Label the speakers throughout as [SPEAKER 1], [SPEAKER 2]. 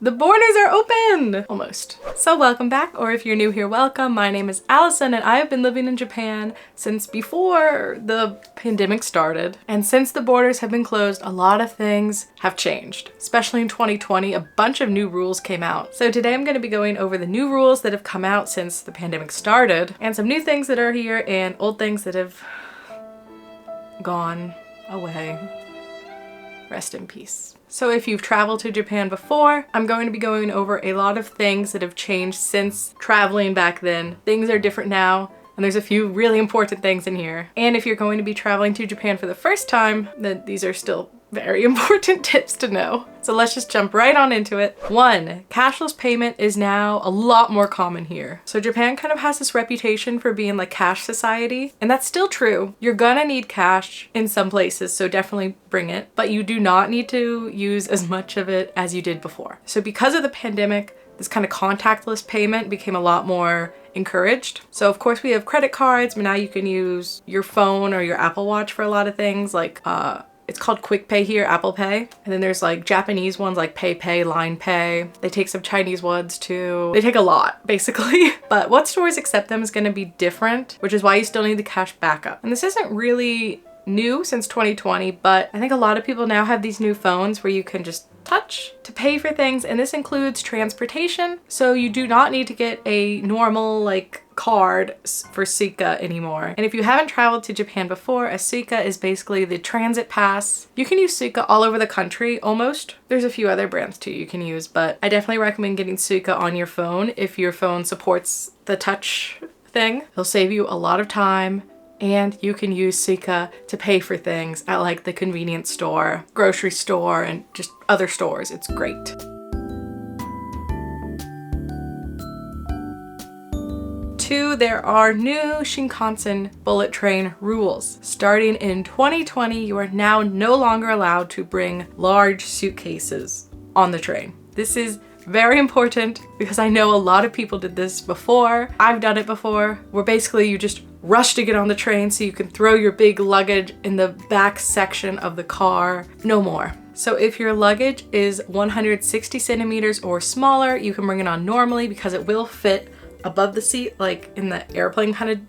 [SPEAKER 1] The borders are open! Almost. So welcome back, or if you're new here, welcome. My name is Allison and I have been living in Japan since before the pandemic started. And since the borders have been closed, a lot of things have changed. Especially in 2020, a bunch of new rules came out. So today I'm going to be going over the new rules that have come out since the pandemic started, and some new things that are here and old things that have gone away. Rest in peace. So if you've traveled to Japan before, I'm going to be going over a lot of things that have changed since traveling back then. Things are different now, and there's a few really important things in here. And if you're going to be traveling to Japan for the first time, then these are still very important tips to know. So let's just jump right on into it. 1, cashless payment is now a lot more common here. So Japan kind of has this reputation for being like cash society, and that's still true. You're gonna need cash in some places, so definitely bring it, but you do not need to use as much of it as you did before. So because of the pandemic, this kind of contactless payment became a lot more encouraged. So of course we have credit cards, but now you can use your phone or your Apple Watch for a lot of things, like it's called Quick Pay here, Apple Pay. And then there's like Japanese ones like PayPay, Line Pay. They take some Chinese ones too. They take a lot, basically. But what stores accept them is gonna be different, which is why you still need the cash backup. And this isn't really new since 2020, but I think a lot of people now have these new phones where you can just touch to pay for things, and this includes transportation. So you do not need to get a normal like card for Suica anymore. And if you haven't traveled to Japan before, a Suica is basically the transit pass. You can use Suica all over the country, almost. There's a few other brands too you can use, but I definitely recommend getting Suica on your phone if your phone supports the touch thing. It'll save you a lot of time. And you can use Suica to pay for things at like the convenience store, grocery store, and just other stores. It's great. 2, there are new Shinkansen bullet train rules. Starting in 2020, you are now no longer allowed to bring large suitcases on the train. This is very important because I know a lot of people did this before. I've done it before, where basically you just rush to get on the train so you can throw your big luggage in the back section of the car. No more. So if your luggage is 160 centimeters or smaller, you can bring it on normally because it will fit above the seat, like in the airplane kind of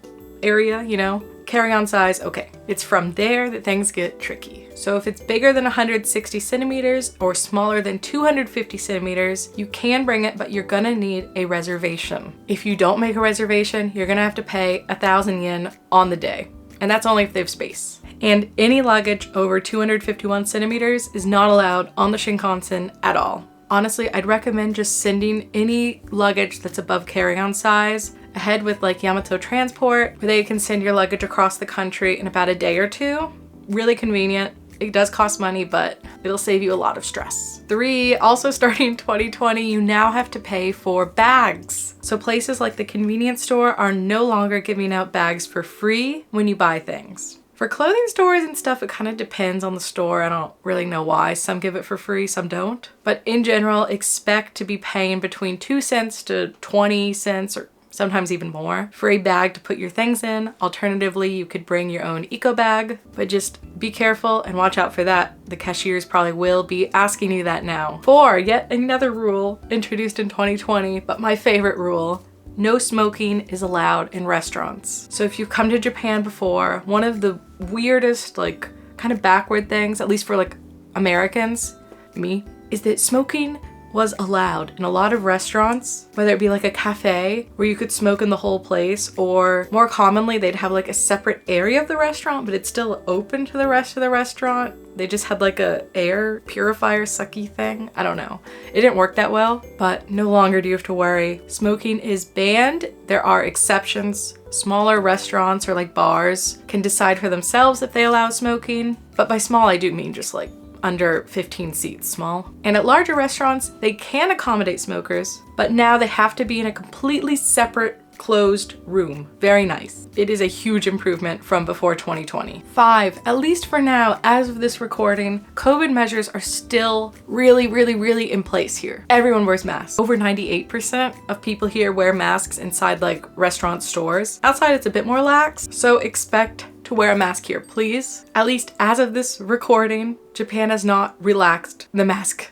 [SPEAKER 1] area, you know? Carry-on size, okay. It's from there that things get tricky. So if it's bigger than 160 centimeters or smaller than 250 centimeters, you can bring it, but you're gonna need a reservation. If you don't make a reservation, you're gonna have to pay 1,000 yen on the day. And that's only if they have space. And any luggage over 251 centimeters is not allowed on the Shinkansen at all. Honestly, I'd recommend just sending any luggage that's above carry-on size ahead with like Yamato Transport, where they can send your luggage across the country in about a day or 2. Really convenient. It does cost money, but it'll save you a lot of stress. 3, also starting 2020, you now have to pay for bags. So places like the convenience store are no longer giving out bags for free when you buy things. For clothing stores and stuff, it kind of depends on the store. I don't really know why. Some give it for free, some don't. But in general, expect to be paying between 2 cents to 20 cents or sometimes even more for a bag to put your things in. Alternatively, you could bring your own eco bag, but just be careful and watch out for that. The cashiers probably will be asking you that now. 4, yet another rule introduced in 2020, but my favorite rule. No smoking is allowed in restaurants. So if you've come to Japan before, one of the weirdest, like kind of backward things, at least for like Americans, me, is that smoking was allowed in a lot of restaurants, whether it be like a cafe where you could smoke in the whole place, or more commonly they'd have like a separate area of the restaurant, but it's still open to the rest of the restaurant. They just had like a air purifier sucky thing. I don't know. It didn't work that well, but no longer do you have to worry. Smoking is banned. There are exceptions. Smaller restaurants or like bars can decide for themselves if they allow smoking. But by small, I do mean just like under 15 seats small. And at larger restaurants, they can accommodate smokers, but now they have to be in a completely separate closed room. Very nice. It is a huge improvement from before 2020. 5, at least for now, as of this recording, COVID measures are still really in place here. Everyone wears masks. Over 98% of people here wear masks inside like restaurant stores. Outside, it's a bit more lax, so expect to wear a mask here, please. At least as of this recording, Japan has not relaxed the mask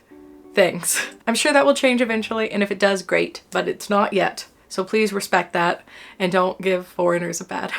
[SPEAKER 1] things. I'm sure that will change eventually, and if it does, great, but it's not yet. So please respect that and don't give foreigners a bad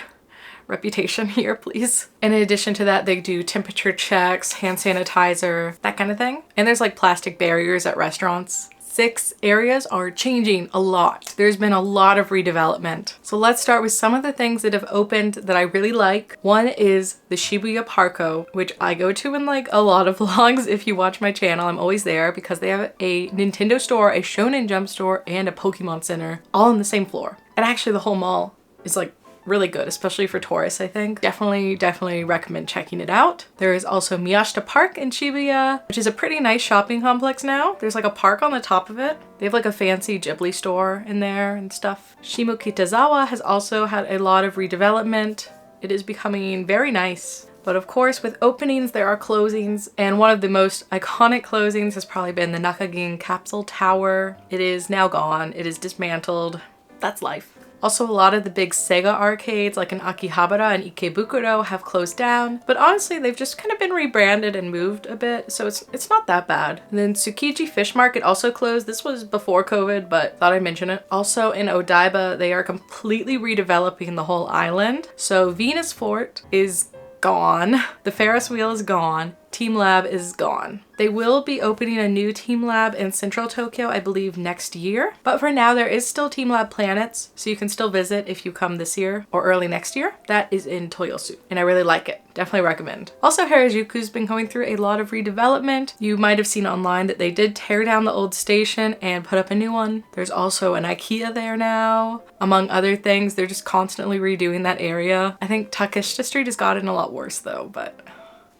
[SPEAKER 1] reputation here, please. In addition to that, they do temperature checks, hand sanitizer, that kind of thing. And there's like plastic barriers at restaurants. 6 areas are changing a lot. There's been a lot of redevelopment. So let's start with some of the things that have opened that I really like. One is the Shibuya Parko, which I go to in like a lot of vlogs. If you watch my channel, I'm always there because they have a Nintendo store, a Shonen Jump store, and a Pokemon Center all on the same floor. And actually the whole mall is like really good, especially for tourists, I think. Definitely recommend checking it out. There is also Miyashita Park in Shibuya, which is a pretty nice shopping complex now. There's like a park on the top of it. They have like a fancy Ghibli store in there and stuff. Shimokitazawa has also had a lot of redevelopment. It is becoming very nice. But of course, with openings, there are closings, and one of the most iconic closings has probably been the Nakagin Capsule Tower. It is now gone. It is dismantled. That's life. Also, a lot of the big Sega arcades like in Akihabara and Ikebukuro have closed down, but honestly they've just kind of been rebranded and moved a bit, so it's not that bad. And then Tsukiji Fish Market also closed. This was before COVID, but thought I'd mention it. Also in Odaiba, they are completely redeveloping the whole island. So Venus Fort is gone. The Ferris wheel is gone. Team Lab is gone. They will be opening a new Team Lab in Central Tokyo, I believe next year. But for now, there is still Team Lab Planets, so you can still visit if you come this year or early next year. That is in Toyosu, and I really like it. Definitely recommend. Also, Harajuku's been going through a lot of redevelopment. You might have seen online that they did tear down the old station and put up a new one. There's also an IKEA there now. Among other things, they're just constantly redoing that area. I think Takeshita Street has gotten a lot worse though, but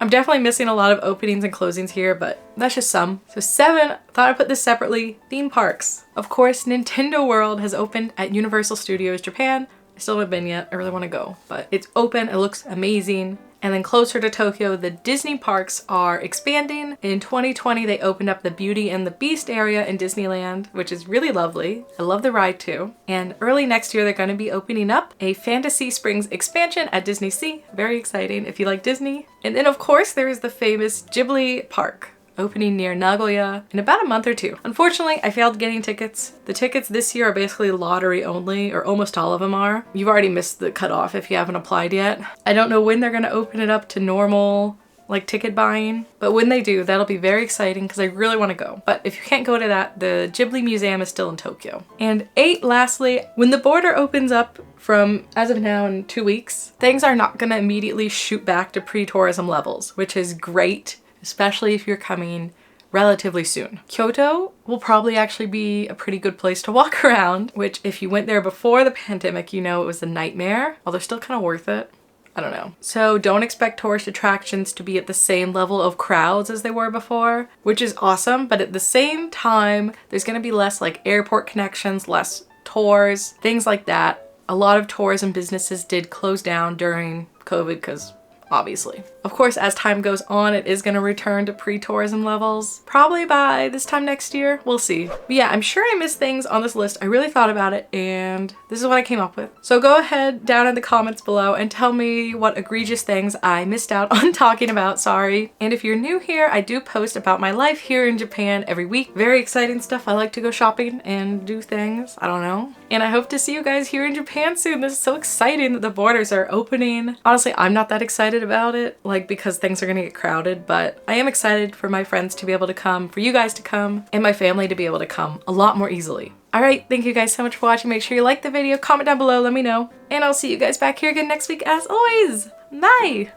[SPEAKER 1] I'm definitely missing a lot of openings and closings here, but that's just some. So 7, thought I'd put this separately, theme parks. Of course, Nintendo World has opened at Universal Studios Japan. I still haven't been yet, I really want to go, but it's open, it looks amazing. And then closer to Tokyo, the Disney parks are expanding. In 2020, they opened up the Beauty and the Beast area in Disneyland, which is really lovely. I love the ride too. And early next year, they're going to be opening up a Fantasy Springs expansion at Disney Sea. Very exciting if you like Disney. And then of course, there is the famous Ghibli Park, opening near Nagoya in about a month or 2. Unfortunately, I failed getting tickets. The tickets this year are basically lottery only, or almost all of them are. You've already missed the cutoff if you haven't applied yet. I don't know when they're gonna open it up to normal like ticket buying, but when they do, that'll be very exciting because I really want to go. But if you can't go to that, the Ghibli Museum is still in Tokyo. And 8, lastly, when the border opens up from, as of now, in 2 weeks, things are not gonna immediately shoot back to pre-tourism levels, which is great, especially if you're coming relatively soon. Kyoto will probably actually be a pretty good place to walk around, which if you went there before the pandemic, you know it was a nightmare, although still kind of worth it. I don't know. So don't expect tourist attractions to be at the same level of crowds as they were before, which is awesome, but at the same time, there's gonna be less like airport connections, less tours, things like that. A lot of tourism businesses did close down during COVID because obviously. Of course, as time goes on, it is going to return to pre-tourism levels. Probably by this time next year. We'll see. But yeah, I'm sure I missed things on this list. I really thought about it and this is what I came up with. So go ahead down in the comments below and tell me what egregious things I missed out on talking about. Sorry. And if you're new here, I do post about my life here in Japan every week. Very exciting stuff. I like to go shopping and do things. I don't know. And I hope to see you guys here in Japan soon. This is so exciting that the borders are opening. Honestly, I'm not that excited about it, like because things are gonna get crowded, but I am excited for my friends to be able to come, for you guys to come, and my family to be able to come a lot more easily. All right, thank you guys so much for watching. Make sure you like the video, comment down below, let me know, and I'll see you guys back here again next week as always. Bye!